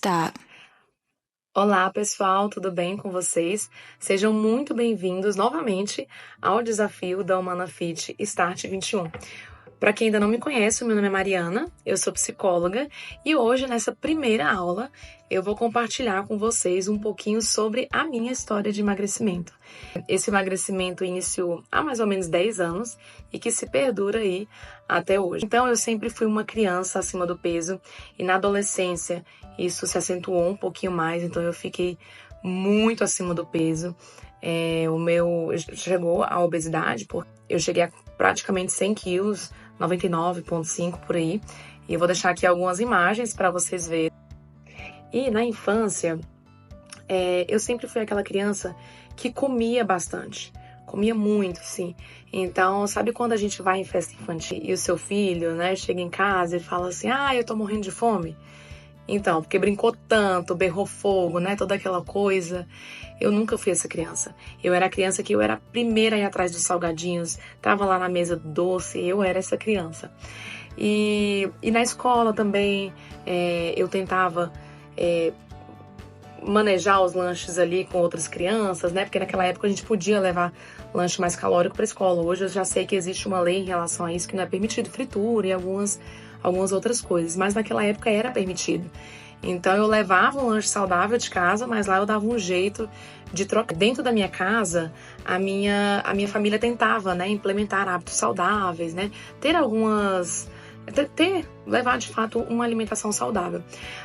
start. Olá pessoal, tudo bem com vocês? Sejam muito bem-vindos novamente ao desafio da Humana Fit Start 21. Para quem ainda não me conhece, meu nome é Mariana, eu sou psicóloga e hoje, nessa primeira aula, eu vou compartilhar com vocês um pouquinho sobre a minha história de emagrecimento. Esse emagrecimento iniciou há mais ou menos 10 anos e que se perdura aí até hoje. Então, eu sempre fui uma criança acima do peso e na adolescência isso se acentuou um pouquinho mais, então eu fiquei muito acima do peso. Chegou à obesidade, porque eu cheguei a praticamente 100 quilos, 99,5 por aí. E eu vou deixar aqui algumas imagens para vocês verem. E na infância, eu sempre fui aquela criança que comia bastante. Comia muito, sim. Então, sabe quando a gente vai em festa infantil e o seu filho, né, chega em casa e fala assim, eu tô morrendo de fome? Então, porque brincou tanto, berrou fogo, né, toda aquela coisa. Eu nunca fui essa criança. Eu era a criança que eu era a primeira a ir atrás dos salgadinhos, tava lá na mesa do doce, eu era essa criança. E na escola também, eu tentava manejar os lanches ali com outras crianças, né? Porque naquela época a gente podia levar lanche mais calórico para a escola. Hoje eu já sei que existe uma lei em relação a isso, que não é permitido fritura e algumas outras coisas. Mas naquela época era permitido. Então eu levava um lanche saudável de casa, mas lá eu dava um jeito de trocar. Dentro da minha casa, a minha família tentava, né, implementar hábitos saudáveis, né? Levar de fato uma alimentação saudável.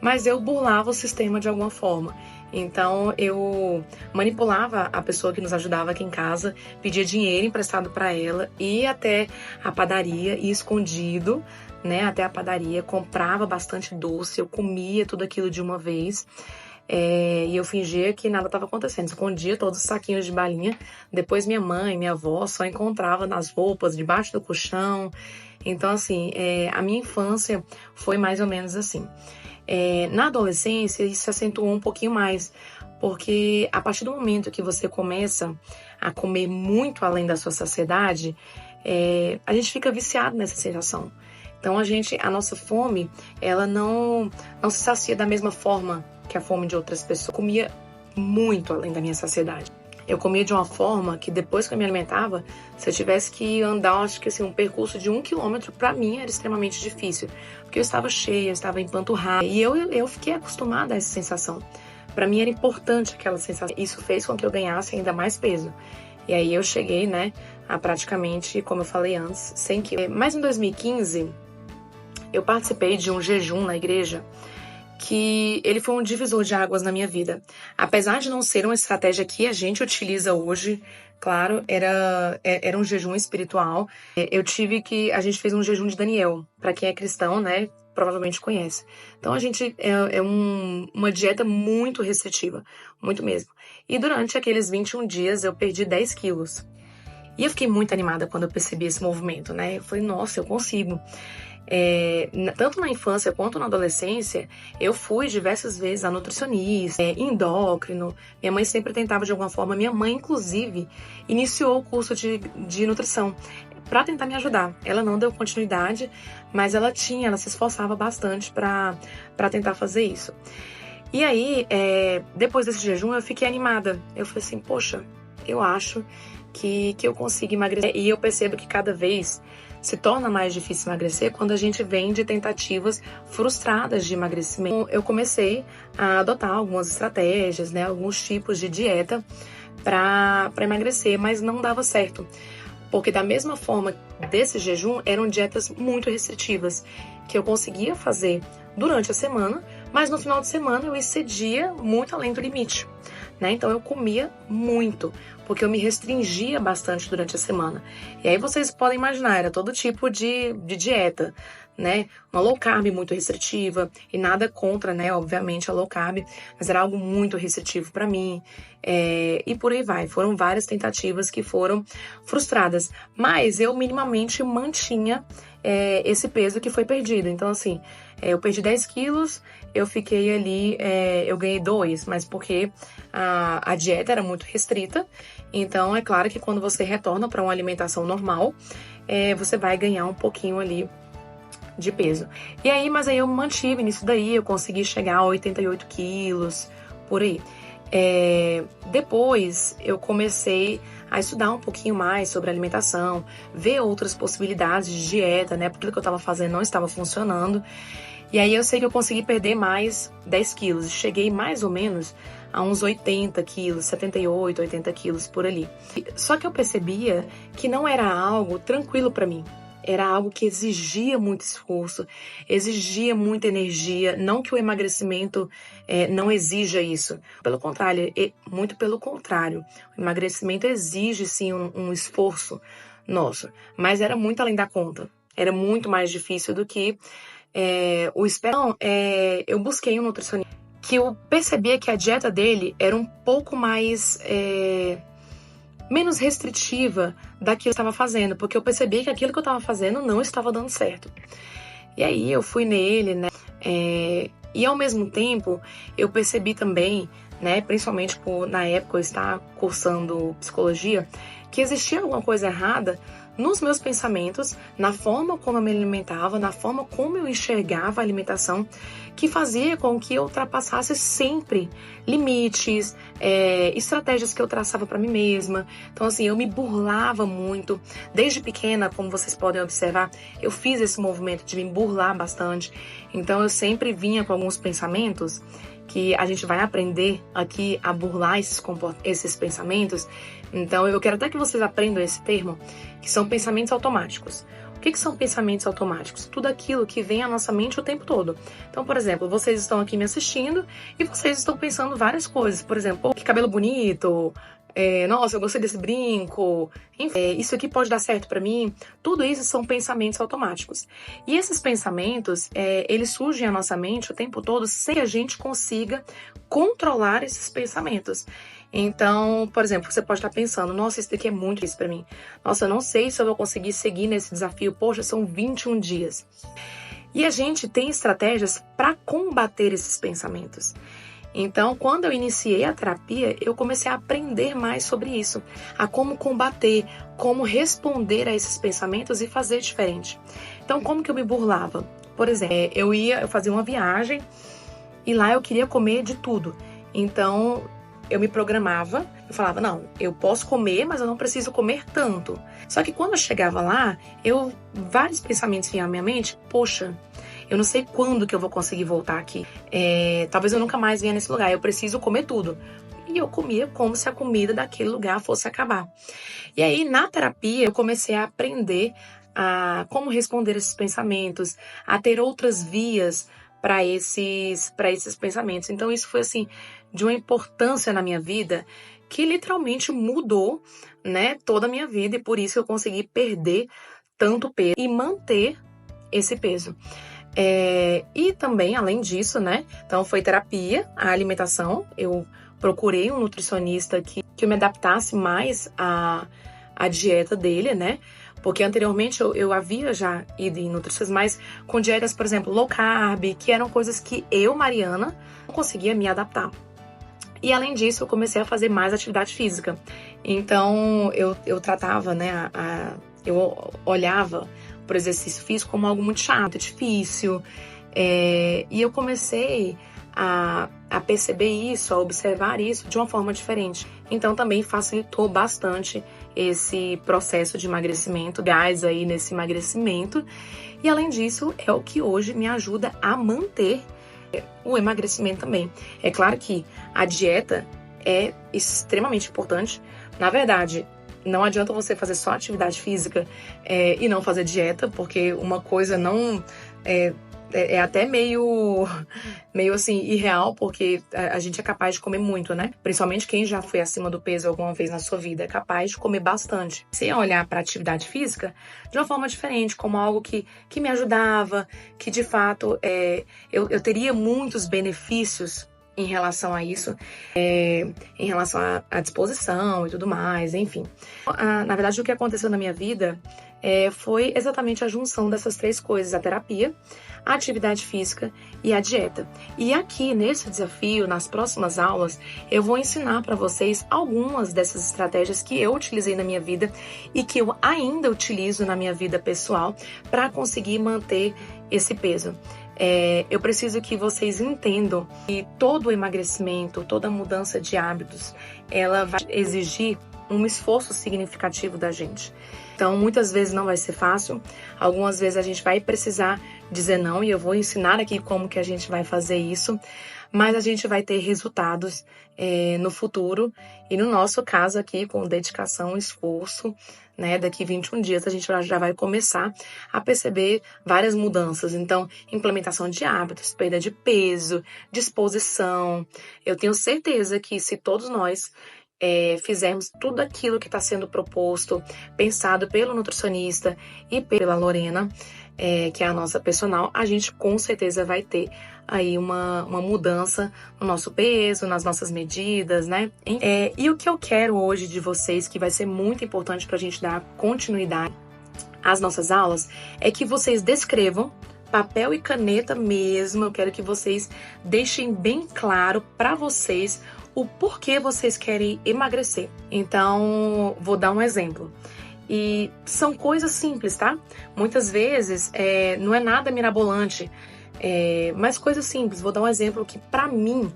Mas eu burlava o sistema de alguma forma. Então eu manipulava a pessoa que nos ajudava aqui em casa, pedia dinheiro emprestado para ela, ia até a padaria, ia escondido, né, até a padaria, comprava bastante doce, eu comia tudo aquilo de uma vez. E eu fingia que nada estava acontecendo, escondia todos os saquinhos de balinha. Depois minha mãe, minha avó só encontrava nas roupas, debaixo do colchão. Então, assim, a minha infância foi mais ou menos assim. Na adolescência, isso se acentuou um pouquinho mais, porque a partir do momento que você começa a comer muito além da sua saciedade, a gente fica viciado nessa sensação. Então, a nossa fome, ela não se sacia da mesma forma que a fome de outras pessoas. Eu comia muito além da minha saciedade. Eu comia de uma forma que depois que eu me alimentava, se eu tivesse que andar, acho que assim, um percurso de 1 quilômetro, para mim era extremamente difícil. Porque eu estava cheia, eu estava empanturrada. E eu fiquei acostumada a essa sensação. Para mim era importante aquela sensação. Isso fez com que eu ganhasse ainda mais peso. E aí eu cheguei, né, a praticamente, como eu falei antes, 100 quilos. Mas em 2015, eu participei de um jejum na igreja, que ele foi um divisor de águas na minha vida. Apesar de não ser uma estratégia que a gente utiliza hoje, claro, era um jejum espiritual. A gente fez um jejum de Daniel, para quem é cristão, né, provavelmente conhece. Então a gente uma dieta muito restritiva, muito mesmo. E durante aqueles 21 dias eu perdi 10 quilos. E eu fiquei muito animada quando eu percebi esse movimento, né? Eu falei, nossa, eu consigo. Tanto na infância quanto na adolescência, eu fui diversas vezes a nutricionista, endócrino. Minha mãe sempre tentava de alguma forma. Minha mãe, inclusive, iniciou o curso de nutrição para tentar me ajudar. Ela não deu continuidade, mas ela se esforçava bastante para tentar fazer isso. E aí, depois desse jejum, eu fiquei animada. Eu falei assim, poxa, eu acho que eu consigo emagrecer. E eu percebo que cada vez se torna mais difícil emagrecer quando a gente vem de tentativas frustradas de emagrecimento. Eu comecei a adotar algumas estratégias, né, alguns tipos de dieta para emagrecer, mas não dava certo. Porque da mesma forma desse jejum, eram dietas muito restritivas, que eu conseguia fazer durante a semana, mas no final de semana eu excedia muito além do limite, né? Então eu comia muito, porque eu me restringia bastante durante a semana. E aí vocês podem imaginar, era todo tipo de dieta, né? Uma low carb muito restritiva, e nada contra, né? Obviamente a low carb, mas era algo muito restritivo para mim. E por aí vai, foram várias tentativas que foram frustradas, mas eu minimamente mantinha esse peso que foi perdido. Então assim, eu perdi 10 quilos, eu fiquei ali, eu ganhei 2, mas porque a dieta era muito restrita. Então é claro que quando você retorna para uma alimentação normal, você vai ganhar um pouquinho ali de peso. E aí, mas aí eu me mantive nisso daí, eu consegui chegar a 88 quilos, por aí. Depois eu comecei a estudar um pouquinho mais sobre alimentação, ver outras possibilidades de dieta, né? Porque o que eu estava fazendo não estava funcionando. E aí eu sei que eu consegui perder mais 10 quilos. Cheguei mais ou menos a uns 80 quilos, 78, 80 quilos por ali. Só que eu percebia que não era algo tranquilo para mim. Era algo que exigia muito esforço, exigia muita energia. Não que o emagrecimento não exija isso. Pelo contrário, muito pelo contrário. O emagrecimento exige, sim, um esforço nosso. Mas era muito além da conta. Era muito mais difícil do que o esperado. Eu busquei um nutricionista que eu percebia que a dieta dele era um pouco mais... menos restritiva daquilo que eu estava fazendo, porque eu percebi que aquilo que eu estava fazendo não estava dando certo. E aí eu fui nele, né? E ao mesmo tempo eu percebi também, né, principalmente na época eu estava cursando psicologia, que existia alguma coisa errada nos meus pensamentos, na forma como eu me alimentava, na forma como eu enxergava a alimentação, que fazia com que eu ultrapassasse sempre limites, estratégias que eu traçava para mim mesma. Então, assim, eu me burlava muito. Desde pequena, como vocês podem observar, eu fiz esse movimento de me burlar bastante. Então, eu sempre vinha com alguns pensamentos que a gente vai aprender aqui a burlar esses pensamentos. Então, eu quero até que vocês aprendam esse termo, que são pensamentos automáticos. O que são pensamentos automáticos? Tudo aquilo que vem à nossa mente o tempo todo. Então, por exemplo, vocês estão aqui me assistindo e vocês estão pensando várias coisas. Por exemplo, que cabelo bonito, nossa, eu gostei desse brinco, enfim, isso aqui pode dar certo pra mim. Tudo isso são pensamentos automáticos. E esses pensamentos, eles surgem à nossa mente o tempo todo sem que a gente consiga controlar esses pensamentos. Então, por exemplo, você pode estar pensando, nossa, isso daqui é muito difícil pra mim. Nossa, eu não sei se eu vou conseguir seguir nesse desafio. Poxa, são 21 dias. E a gente tem estratégias para combater esses pensamentos. Então, quando eu iniciei a terapia, eu comecei a aprender mais sobre isso, a como combater, como responder a esses pensamentos e fazer diferente. Então, como que eu me burlava? Por exemplo, eu fazia uma viagem e lá eu queria comer de tudo. Então, eu me programava, eu falava, não, eu posso comer, mas eu não preciso comer tanto. Só que quando eu chegava lá, vários pensamentos vinham à minha mente, poxa, eu não sei quando que eu vou conseguir voltar aqui. Talvez eu nunca mais venha nesse lugar, eu preciso comer tudo. E eu comia como se a comida daquele lugar fosse acabar. E aí, na terapia, eu comecei a aprender a como responder esses pensamentos, a ter outras vias para esses pensamentos. Então, isso foi, assim, de uma importância na minha vida que literalmente mudou, né, toda a minha vida. E por isso eu consegui perder tanto peso e manter esse peso. E também, além disso, né? Então, foi terapia, a alimentação. Eu procurei um nutricionista que me adaptasse mais à dieta dele, né? Porque anteriormente eu havia já ido em nutricionistas, mas com dietas, por exemplo, low carb, que eram coisas que eu, Mariana, não conseguia me adaptar. E além disso, eu comecei a fazer mais atividade física. Então, eu tratava, né? Eu olhava para o exercício físico como algo muito chato, difícil. E eu comecei a perceber isso, a observar isso de uma forma diferente. Então também facilitou bastante esse processo de emagrecimento, gás aí nesse emagrecimento. E além disso, é o que hoje me ajuda a manter o emagrecimento também. É claro que a dieta é extremamente importante. Na verdade, não adianta você fazer só atividade física e não fazer dieta, porque uma coisa não... É até meio assim, irreal, porque a gente é capaz de comer muito, né? Principalmente quem já foi acima do peso alguma vez na sua vida, é capaz de comer bastante. Sem olhar para a atividade física de uma forma diferente, como algo que me ajudava, que de fato eu teria muitos benefícios em relação a isso, em relação à disposição e tudo mais, enfim. Na verdade, o que aconteceu na minha vida foi exatamente a junção dessas três coisas: a terapia, a atividade física e a dieta. E aqui nesse desafio, nas próximas aulas, eu vou ensinar para vocês algumas dessas estratégias que eu utilizei na minha vida e que eu ainda utilizo na minha vida pessoal para conseguir manter esse peso. Eu preciso que vocês entendam que todo emagrecimento, toda mudança de hábitos, ela vai exigir um esforço significativo da gente. Então, muitas vezes não vai ser fácil, algumas vezes a gente vai precisar dizer não, e eu vou ensinar aqui como que a gente vai fazer isso, mas a gente vai ter resultados no futuro, e no nosso caso aqui, com dedicação, esforço, né, daqui 21 dias a gente já vai começar a perceber várias mudanças. Então, implementação de hábitos, perda de peso, disposição. Eu tenho certeza que se todos nós fizermos tudo aquilo que está sendo proposto, pensado pelo nutricionista e pela Lorena, que é a nossa personal, a gente com certeza vai ter aí uma mudança no nosso peso, nas nossas medidas, né? E o que eu quero hoje de vocês, que vai ser muito importante para a gente dar continuidade às nossas aulas, é que vocês descrevam, papel e caneta mesmo, eu quero que vocês deixem bem claro para vocês o porquê vocês querem emagrecer. Então, vou dar um exemplo. E são coisas simples, tá? Muitas vezes não é nada mirabolante, mas coisas simples. Vou dar um exemplo que pra mim,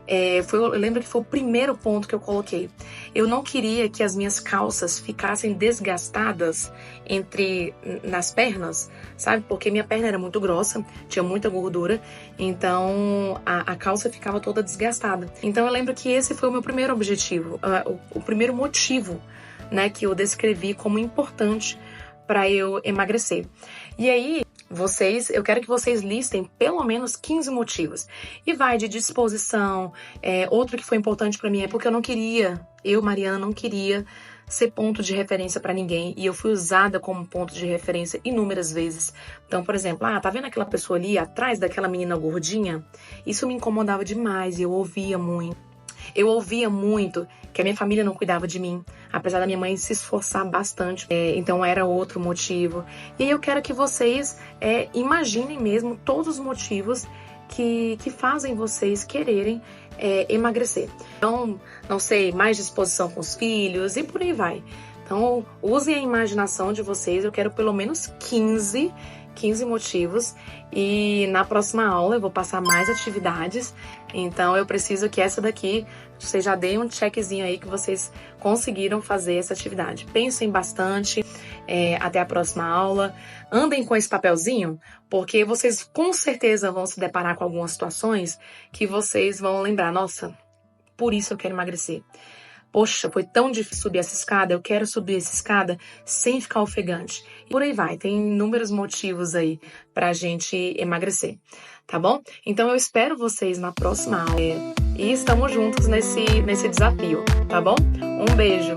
eu lembro que foi o primeiro ponto que eu coloquei. Eu não queria que as minhas calças ficassem desgastadas nas pernas, sabe? Porque minha perna era muito grossa, tinha muita gordura, então a calça ficava toda desgastada. Então eu lembro que esse foi o meu primeiro objetivo, o primeiro motivo, né, que eu descrevi como importante para eu emagrecer. E aí, eu quero que vocês listem pelo menos 15 motivos. E vai de disposição. Outro que foi importante para mim é porque Mariana, não queria ser ponto de referência para ninguém. E eu fui usada como ponto de referência inúmeras vezes. Então, por exemplo, tá vendo aquela pessoa ali atrás daquela menina gordinha? Isso me incomodava demais e eu ouvia muito. Eu ouvia muito que a minha família não cuidava de mim, apesar da minha mãe se esforçar bastante. Então era outro motivo. E aí eu quero que vocês imaginem mesmo todos os motivos que fazem vocês quererem emagrecer. Então, não sei, mais disposição com os filhos e por aí vai. Então, usem a imaginação de vocês. Eu quero pelo menos 15 motivos, e na próxima aula eu vou passar mais atividades, então eu preciso que essa daqui, vocês já deem um checkzinho aí que vocês conseguiram fazer essa atividade. Pensem bastante, até a próxima aula, andem com esse papelzinho, porque vocês com certeza vão se deparar com algumas situações que vocês vão lembrar, nossa, por isso eu quero emagrecer. Poxa, foi tão difícil subir essa escada, eu quero subir essa escada sem ficar ofegante. E por aí vai, tem inúmeros motivos aí pra gente emagrecer, tá bom? Então eu espero vocês na próxima aula e estamos juntos nesse desafio, tá bom? Um beijo!